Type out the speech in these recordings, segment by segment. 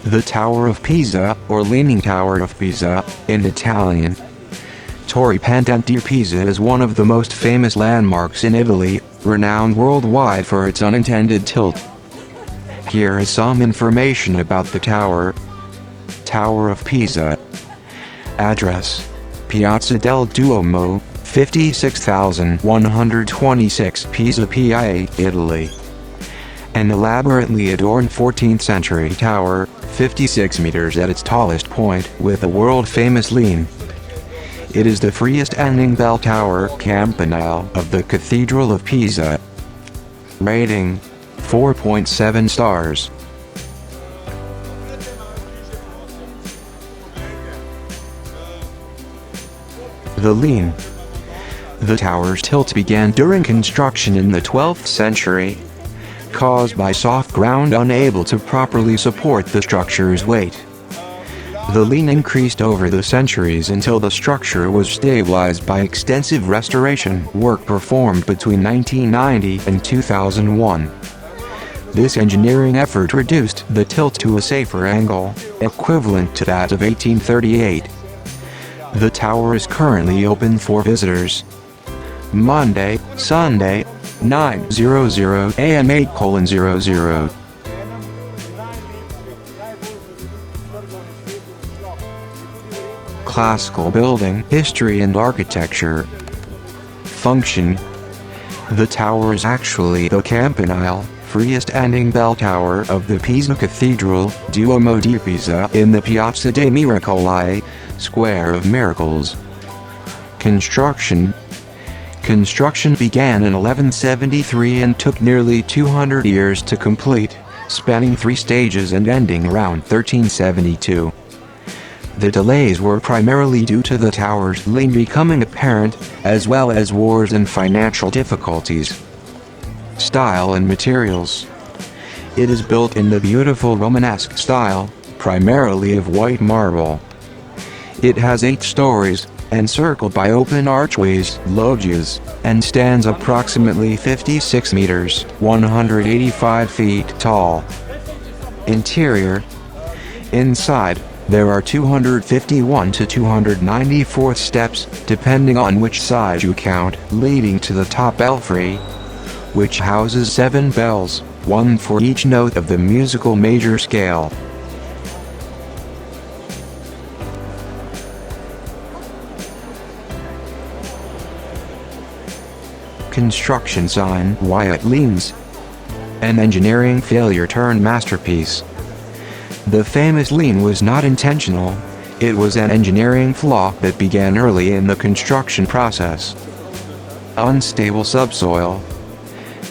The Tower of Pisa, or Leaning Tower of Pisa, in Italian. Torre Pendente di Pisa is one of the most famous landmarks in Italy, renowned worldwide for its unintended tilt. Here is some information about the tower. Tower of Pisa. Address: Piazza del Duomo, 56,126 Pisa, PIA, Italy. An elaborately adorned 14th century tower, 56 meters at its tallest point, with a world-famous lean. It is the freestanding bell tower campanile of the Cathedral of Pisa. Rating: 4.7 stars. The lean. The tower's tilt began during construction in the 12th century, caused by soft ground unable to properly support the structure's weight. The lean increased over the centuries until the structure was stabilized by extensive restoration work performed between 1990 and 2001. This engineering effort reduced the tilt to a safer angle, equivalent to that of 1838. The tower is currently open for visitors. Monday, Sunday, 9:00 a.m. 8:00. Classical building, history and architecture. Function. The tower is actually the campanile, freestanding bell tower of the Pisa Cathedral, Duomo di Pisa, in the Piazza dei Miracoli, Square of Miracles. Construction. Construction began in 1173 and took nearly 200 years to complete, spanning 3 stages and ending around 1372. The delays were primarily due to the tower's lean becoming apparent, as well as wars and financial difficulties. Style and materials. It is built in the beautiful Romanesque style, primarily of white marble. It has 8 stories, encircled by open archways, loggias, and stands approximately 56 meters, 185 feet tall. Interior. Inside, there are 251 to 294 steps, depending on which side you count, leading to the top belfry, which houses 7 bells, 1 for each note of the musical major scale. Construction sign: why it leans. An engineering failure turned masterpiece. The famous lean was not intentional, it was an engineering flaw that began early in the construction process. Unstable subsoil.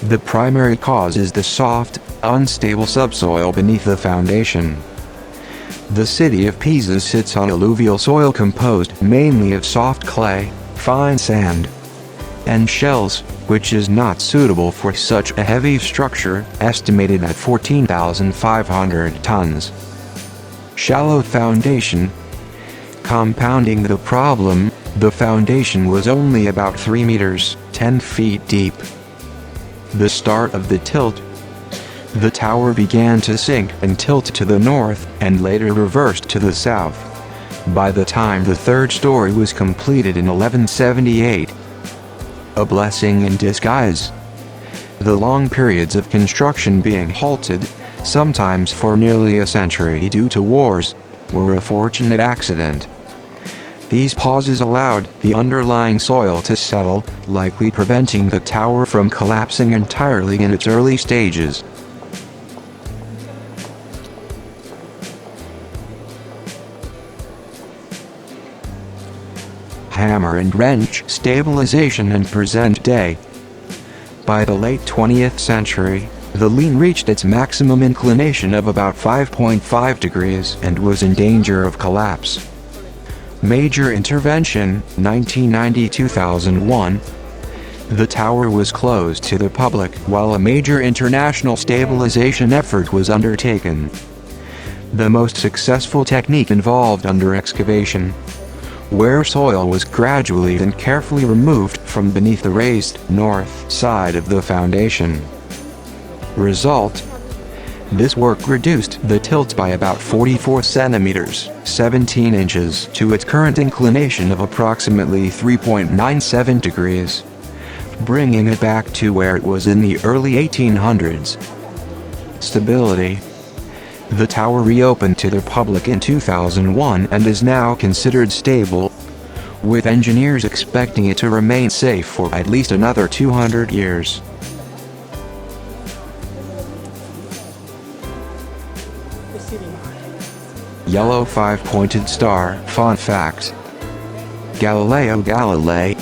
The primary cause is the soft, unstable subsoil beneath the foundation. The city of Pisa sits on alluvial soil composed mainly of soft clay, fine sand, and shells, which is not suitable for such a heavy structure, estimated at 14,500 tons. Shallow foundation. Compounding the problem, the foundation was only about 3 meters, 10 feet deep. The start of the tilt. The tower began to sink and tilt to the north, and later reversed to the south, by the time the 3rd story was completed in 1178. A blessing in disguise. The long periods of construction being halted, sometimes for nearly a century due to wars, were a fortunate accident. These pauses allowed the underlying soil to settle, likely preventing the tower from collapsing entirely in its early stages. Hammer and wrench stabilization and present day. By the late 20th century, the lean reached its maximum inclination of about 5.5 degrees and was in danger of collapse. Major intervention, 1990-2001. The tower was closed to the public while a major international stabilization effort was undertaken. The most successful technique involved under excavation, where soil was gradually and carefully removed from beneath the raised north side of the foundation. Result: This work reduced the tilt by about 44 centimeters, 17 inches, to its current inclination of approximately 3.97 degrees, bringing it back to where it was in the early 1800s. Stability. The tower reopened to the public in 2001 and is now considered stable, with engineers expecting it to remain safe for at least another 200 years. Yellow five-pointed star. Fun fact: Galileo Galilei,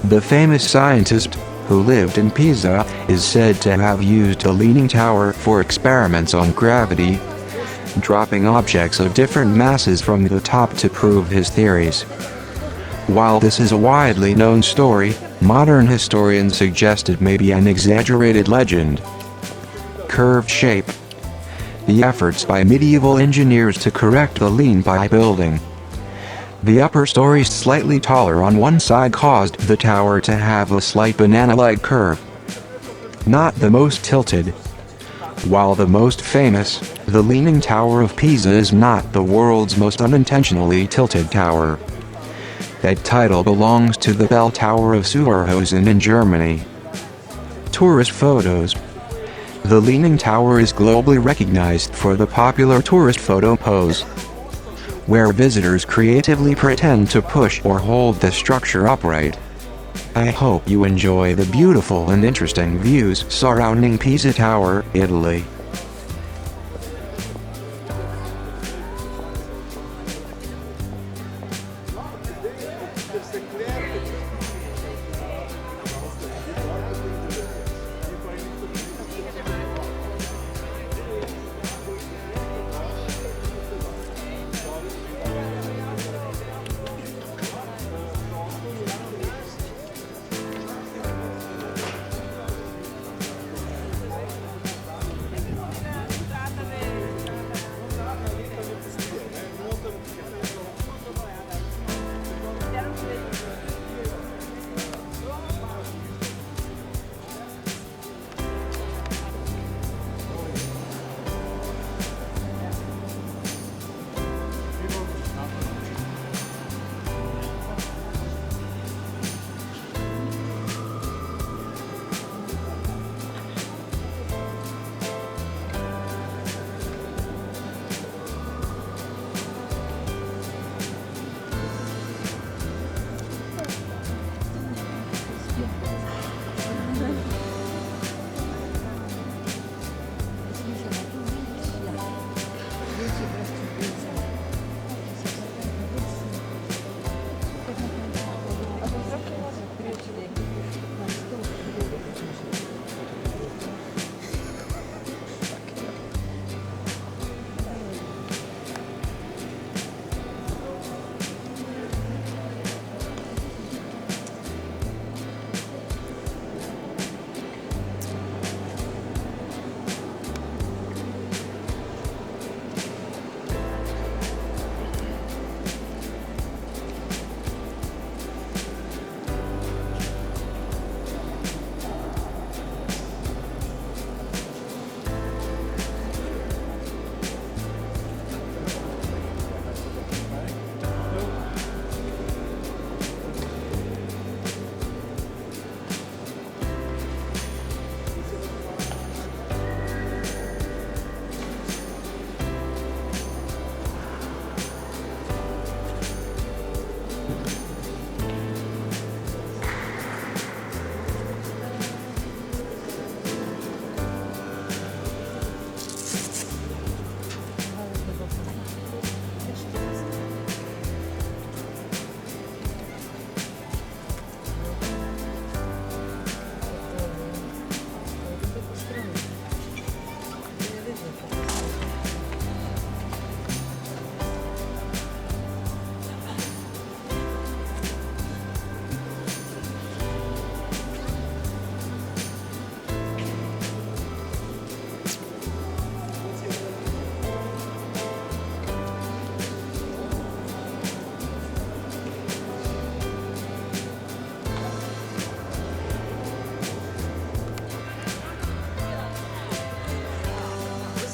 the famous scientist who lived in Pisa, is said to have used a leaning tower for experiments on gravity, dropping objects of different masses from the top to prove his theories. While this is a widely known story, modern historians suggest it may be an exaggerated legend. Curved shape. The efforts by medieval engineers to correct the lean by building the upper stories slightly taller on one side caused the tower to have a slight banana-like curve. Not the most tilted. While the most famous, the Leaning Tower of Pisa is not the world's most unintentionally tilted tower. That title belongs to the bell tower of Suhrhausen in Germany. Tourist photos. The Leaning Tower is globally recognized for the popular tourist photo pose, where visitors creatively pretend to push or hold the structure upright. I hope you enjoy the beautiful and interesting views surrounding Pisa Tower, Italy.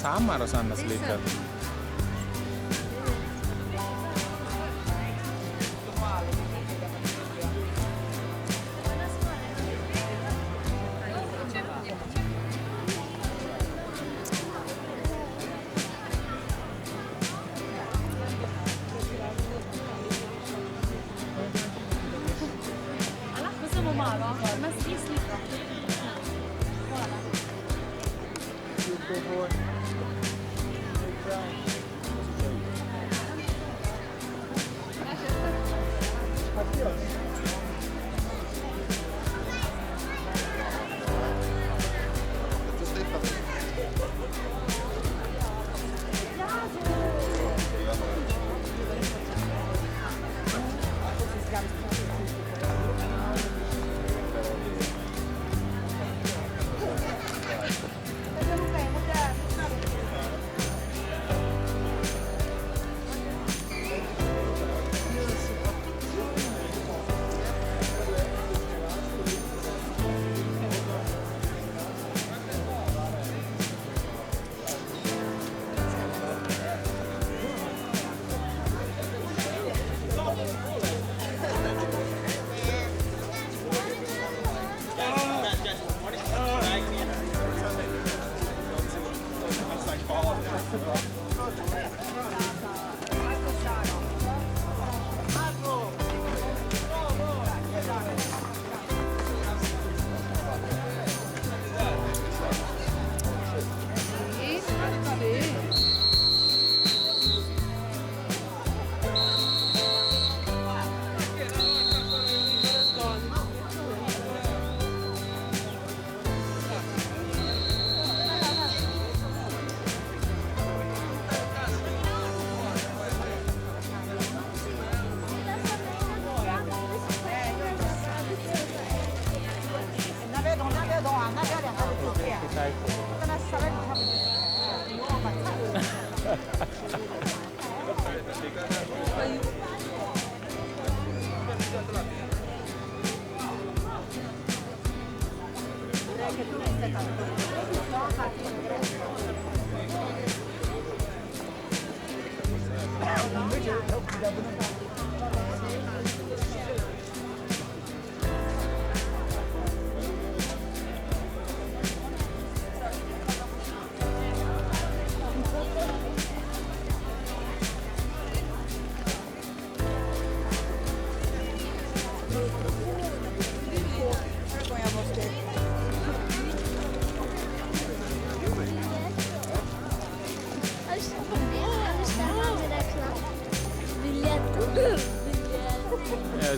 sama rasanya slicker. Malo, ma sì, slitta.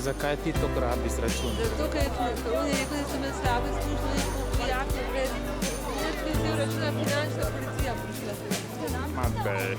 Zakaj ti to grabiš račun? Zato, ker on je rekel, da sem imel slabe izkušnje in prijatelj brez računa finančna policija prišla. Ma bej.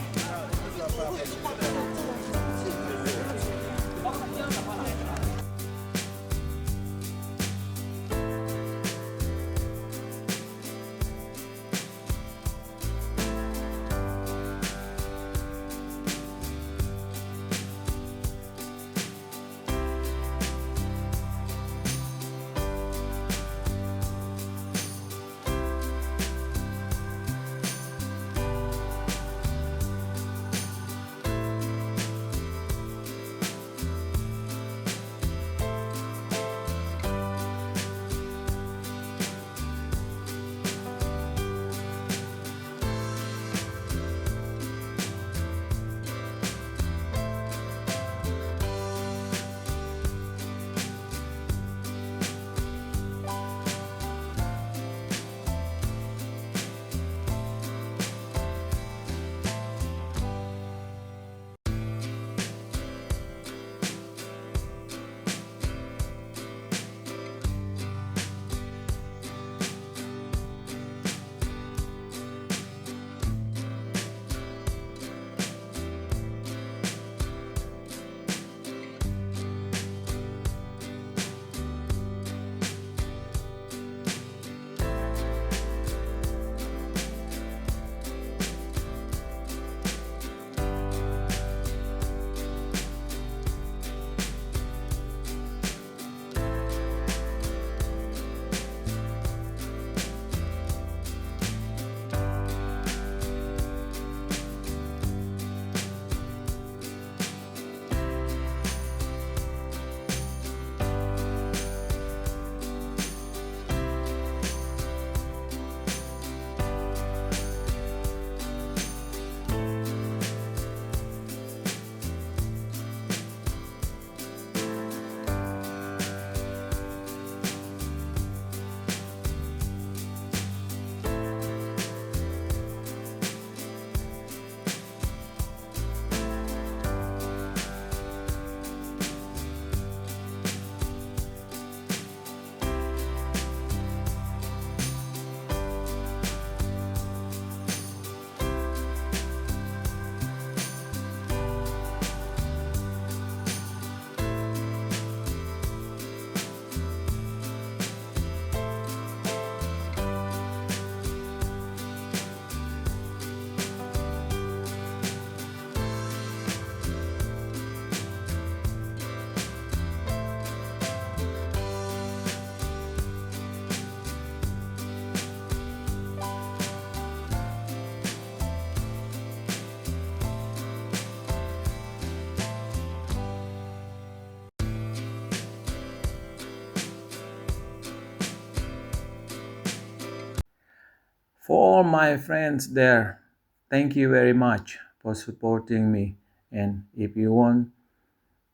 For all my friends there, thank you very much for supporting me. And if you want,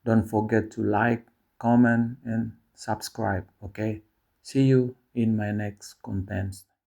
don't forget to like, comment, and subscribe. Okay? See you in my next content.